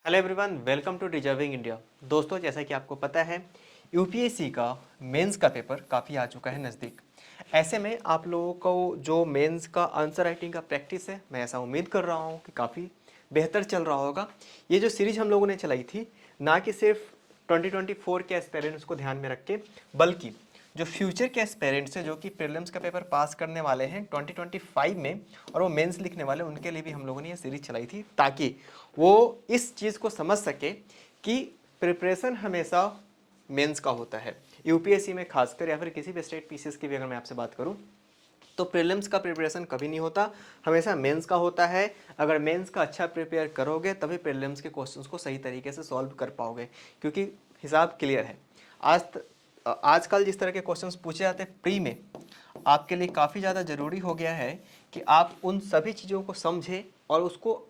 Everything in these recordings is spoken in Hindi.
Hello everyone, welcome to deserving India. दोस्तों, जैसा कि आपको पता है यूपीएससी का मेंस का पेपर काफ़ी आ चुका है नज़दीक। ऐसे में आप लोगों को जो मेंस का आंसर राइटिंग का प्रैक्टिस है, मैं ऐसा उम्मीद कर रहा हूँ कि काफ़ी बेहतर चल रहा होगा। ये जो सीरीज हम लोगों ने चलाई थी, ना कि सिर्फ 2024 के एस्पेरेंट्स को ध्यान में रख के, बल्कि जो फ्यूचर के एस्पेरेंट्स हैं जो कि प्रीलिम्स का पेपर पास करने वाले हैं 2025 में और वो मेंस लिखने वाले, उनके लिए भी हम लोगों ने ये सीरीज चलाई थी ताकि वो इस चीज़ को समझ सके कि प्रिपरेशन हमेशा मेंस का होता है। यूपीएससी में खासकर या फिर किसी भी स्टेट पीसीएस की भी अगर मैं आपसे बात करूं तो प्रीलिम्स का प्रिपरेशन कभी नहीं होता, हमेशा मेंस का होता है। अगर मेंस का अच्छा प्रिपेयर करोगे तभी प्रीलिम्स के क्वेश्चंस को सही तरीके से सॉल्व कर पाओगे, क्योंकि हिसाब क्लियर है। आजकल जिस तरह के क्वेश्चंस पूछे जाते हैं प्री में, आपके लिए काफ़ी ज़्यादा ज़रूरी हो गया है कि आप उन सभी चीज़ों को समझें और उसको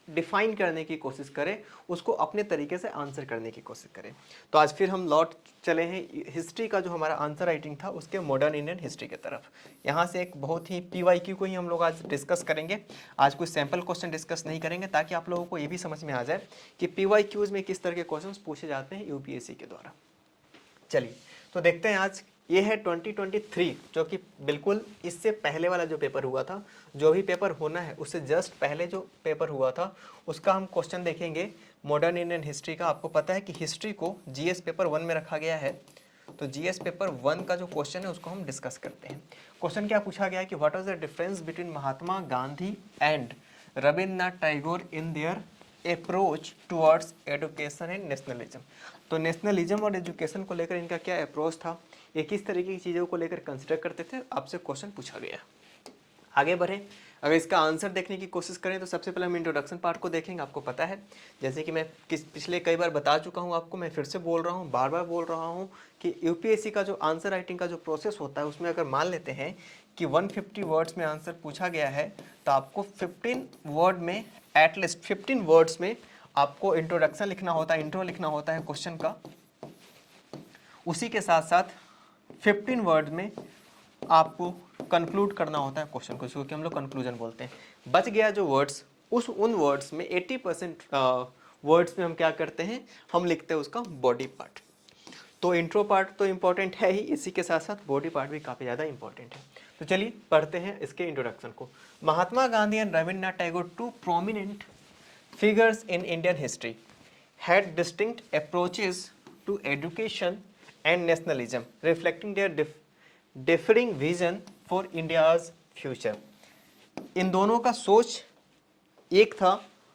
डिफाइन करने की कोशिश करें, उसको अपने तरीके से आंसर करने की कोशिश करें। तो आज फिर हम लौट चले हैं हिस्ट्री का जो हमारा आंसर राइटिंग था उसके मॉडर्न इंडियन हिस्ट्री की तरफ। यहाँ से एक बहुत ही पीवाईक्यू को ही हम लोग आज डिस्कस करेंगे। आज कुछ सैम्पल क्वेश्चन डिस्कस नहीं करेंगे ताकि आप लोगों को ये भी समझ में आ जाए कि पीवाईक्यूज में किस तरह के क्वेश्चन पूछे जाते हैं यूपीएससी के द्वारा। चलिए तो देखते हैं आज। ये है 2023, जो कि बिल्कुल इससे पहले वाला जो पेपर हुआ था, जो भी पेपर होना है उससे जस्ट पहले जो पेपर हुआ था उसका हम क्वेश्चन देखेंगे मॉडर्न इंडियन हिस्ट्री का। आपको पता है कि हिस्ट्री को जीएस पेपर 1 में रखा गया है, तो जीएस पेपर 1 का जो क्वेश्चन है उसको हम डिस्कस करते हैं। क्वेश्चन क्या पूछा गया है कि what was the difference between Mahatma Gandhi and Rabindranath Tagore in their approach towards education and nationalism. तो नेशनलिज्म और एजुकेशन को लेकर इनका क्या अप्रोच था, ये किस तरीके की चीज़ों को लेकर कंसिडर करते थे, आपसे क्वेश्चन पूछा गया। आगे बढ़ें, अगर इसका आंसर देखने की कोशिश करें तो सबसे पहले हम इंट्रोडक्शन पार्ट को देखेंगे। आपको पता है, जैसे कि मैं पिछले कई बार बता चुका हूं आपको, मैं फिर से बोल रहा हूं, बार बार बोल रहा हूं कि यूपीएससी का जो आंसर राइटिंग का जो प्रोसेस होता है उसमें अगर मान लेते हैं कि 150 वर्ड्स में आंसर पूछा गया है तो आपको 15 वर्ड में, एटलीस्ट 15 वर्ड्स में आपको इंट्रोडक्शन लिखना होता है, इंट्रो लिखना होता है क्वेश्चन का। उसी के साथ साथ 15 वर्ड में आपको कंक्लूड करना होता है क्वेश्चन को, जिसको कि हम लोग कंक्लूजन बोलते हैं। बच गया जो वर्ड्स, उन वर्ड्स में 80% वर्ड्स में हम क्या करते हैं, हम लिखते हैं उसका बॉडी पार्ट। तो इंट्रो पार्ट तो इंपॉर्टेंट है ही, इसी के साथ साथ बॉडी पार्ट भी काफ़ी ज़्यादा इंपॉर्टेंट है। तो चलिए पढ़ते हैं इसके इंट्रोडक्शन को। Mahatma Gandhi and Rabindranath Tagore, two prominent figures in Indian history, had distinct approaches to education and nationalism, reflecting their differing vision for India's future. इन दोनों का सोच एक था,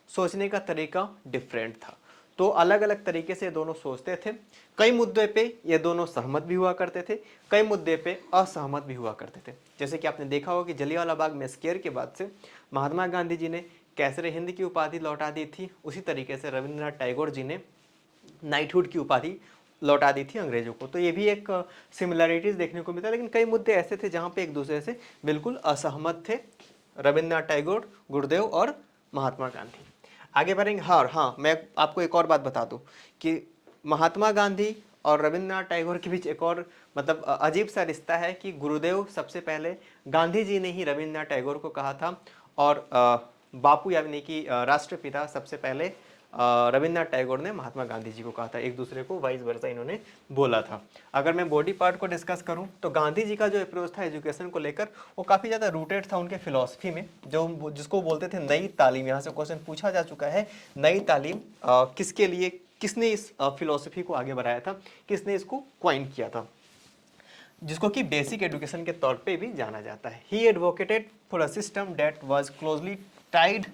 सोचने का तरीका डिफरेंट था, तो अलग अलग तरीके से ये दोनों सोचते थे। कई मुद्दे पे ये दोनों सहमत भी हुआ करते थे, कई मुद्दे पे असहमत भी हुआ करते थे। जैसे कि आपने देखा होगा कि जलियांवाला बाग मैसेकर के बाद से महात्मा गांधी जी ने कैसरे हिंद की उपाधि लौटा दी थी, उसी तरीके से रविन्द्रनाथ टैगोर जी ने नाइटहुड की उपाधि लौटा दी थी अंग्रेजों को। तो ये भी एक सिमिलरिटीज देखने को मिलता है, लेकिन कई मुद्दे ऐसे थे जहाँ पे एक दूसरे से बिल्कुल असहमत थे रविन्द्रनाथ टैगोर, गुरुदेव और महात्मा गांधी। आगे बढ़ेंगे। हाँ, मैं आपको एक और बात बता दूं कि महात्मा गांधी और रविन्द्रनाथ टैगोर के बीच एक और मतलब अजीब सा रिश्ता है कि गुरुदेव सबसे पहले, गांधी जी ने ही रविन्द्रनाथ टैगोर को कहा था और बापू यानी कि राष्ट्रपिता सबसे पहले रविन्द्रनाथ टैगोर ने महात्मा गांधी जी को कहा था। एक दूसरे को वाइस वर्सा इन्होंने बोला था। अगर मैं बॉडी पार्ट को डिस्कस करूं तो गांधी जी का जो अप्रोच था एजुकेशन को लेकर वो काफ़ी ज़्यादा रूटेड था उनके फिलॉसफी में, जो जिसको बोलते थे नई तालीम। यहाँ से क्वेश्चन पूछा जा चुका है, नई तालीम किसके लिए, किसने इस फिलॉसफी को आगे बढ़ाया था, किसने इसको क्वाइन किया था, जिसको कि बेसिक एजुकेशन के तौर पे भी जाना जाता है। He advocated for a system that was closely tied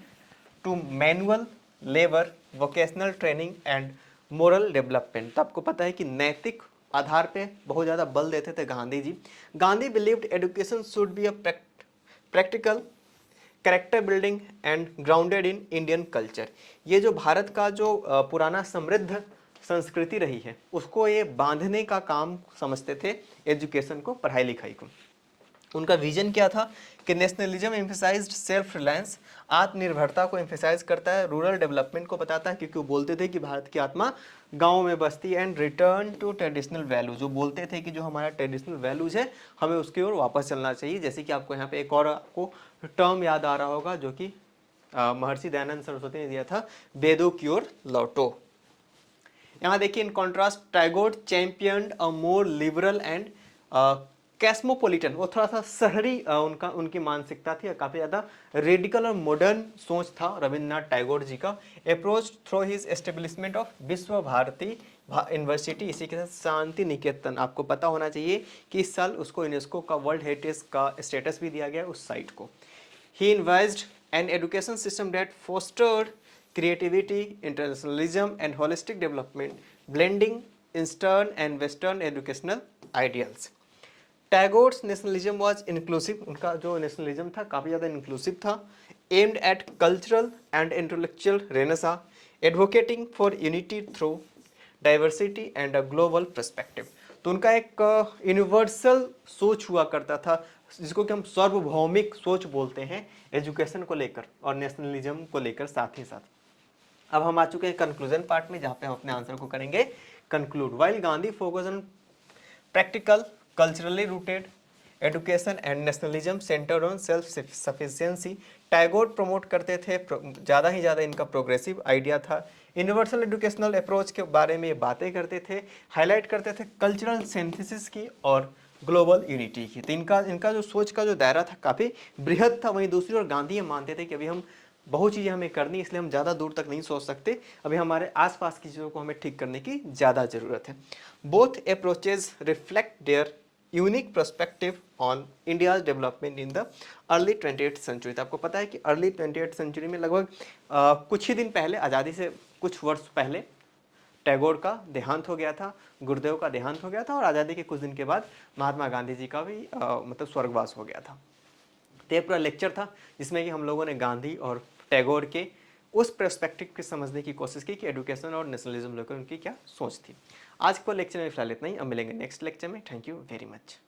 to manual labour, vocational training and moral development. तो आपको पता है कि नैतिक आधार पे बहुत ज़्यादा बल देते थे Gandhi ji. Gandhi believed education should be a practical, character building and grounded in Indian culture. ये जो भारत का जो पुराना समृद्ध संस्कृति रही है उसको ये बांधने का काम समझते थे, एजुकेशन को, पढ़ाई लिखाई को। उनका विजन क्या था कि नेशनलिज्म एम्फेसाइज्ड सेल्फ रिलायंस, आत्मनिर्भरता को एम्फेसाइज करता है, रूरल डेवलपमेंट को बताता है, क्योंकि वो बोलते थे कि भारत की आत्मा गाँव में बसती है, and return to traditional values, जो बोलते थे कि जो हमारा ट्रेडिशनल वैल्यूज है हमें उसकी ओर वापस चलना चाहिए। जैसे कि आपको यहाँ पे एक और आपको टर्म याद आ रहा होगा जो कि महर्षि दयानंद सरस्वती ने दिया था, वेदों की ओर लौटो। यहाँ देखिए, in contrast Tagore champion a more liberal and cosmopolitan, वो थोड़ा सा शहरी उनकी मानसिकता थी, काफ़ी ज़्यादा रेडिकल और मॉडर्न सोच था रविन्द्रनाथ टैगोर जी का। Approach through his establishment of विश्व भारती यूनिवर्सिटी, इसी के साथ शांति निकेतन, आपको पता होना चाहिए कि इस साल उसको यूनेस्को का वर्ल्ड हेरिटेज का स्टेटस भी दिया गया उस साइट को। He envisaged an education system that fostered creativity, internationalism, and holistic development, blending Eastern and Western educational ideals. Tagore's nationalism was inclusive, उनका जो नेशनलिज्म था काफ़ी ज़्यादा इंक्लूसिव था, aimed at cultural and intellectual Renaissance, advocating for unity through diversity and a global perspective. तो उनका एक यूनिवर्सल सोच हुआ करता था, जिसको कि हम सार्वभौमिक सोच बोलते हैं, एजुकेशन को लेकर और नेशनलिज्म को लेकर साथ ही साथ। अब हम आ चुके हैं कंक्लूजन पार्ट में, जहाँ पे हम अपने आंसर को करेंगे conclude. While Gandhi focus on practical culturally rooted education and nationalism centred on self sufficiency, Tagore promote करते थे, ज़्यादा ही ज़्यादा इनका प्रोग्रेसिव आइडिया था, यूनिवर्सल एजुकेशनल अप्रोच के बारे में बातें करते थे, हाईलाइट करते थे कल्चरल सिंथेसिस की और ग्लोबल यूनिटी की। तो इनका जो सोच का जो दायरा था काफ़ी बृहद था। वहीं दूसरी ओर गांधी ये मानते थे कि अभी हम बहुत चीज़ें हमें करनी, इसलिए हम ज़्यादा दूर तक नहीं सोच सकते, अभी हमारे आसपास की चीज़ों को हमें ठीक करने की ज़्यादा ज़रूरत है। Both approaches reflect their unique perspective on India's development in the early 20th century. तो आपको पता है कि अर्ली 20th सेंचुरी में लगभग कुछ ही दिन पहले, आज़ादी से कुछ वर्ष पहले, टैगोर का देहांत हो गया था, गुरुदेव का देहांत हो गया था, और आज़ादी के कुछ दिन के बाद महात्मा गांधी जी का भी मतलब स्वर्गवास हो गया था। तो ये पूरा लेक्चर था जिसमें कि हम लोगों ने गांधी और टैगोर के उस पर्सपेक्टिव को समझने की कोशिश की कि एजुकेशन और नेशनलिज्म लेकर उनकी क्या सोच थी। आज को लेक्चर में फिलहाल इतना ही, अब मिलेंगे नेक्स्ट लेक्चर में। Thank you very much.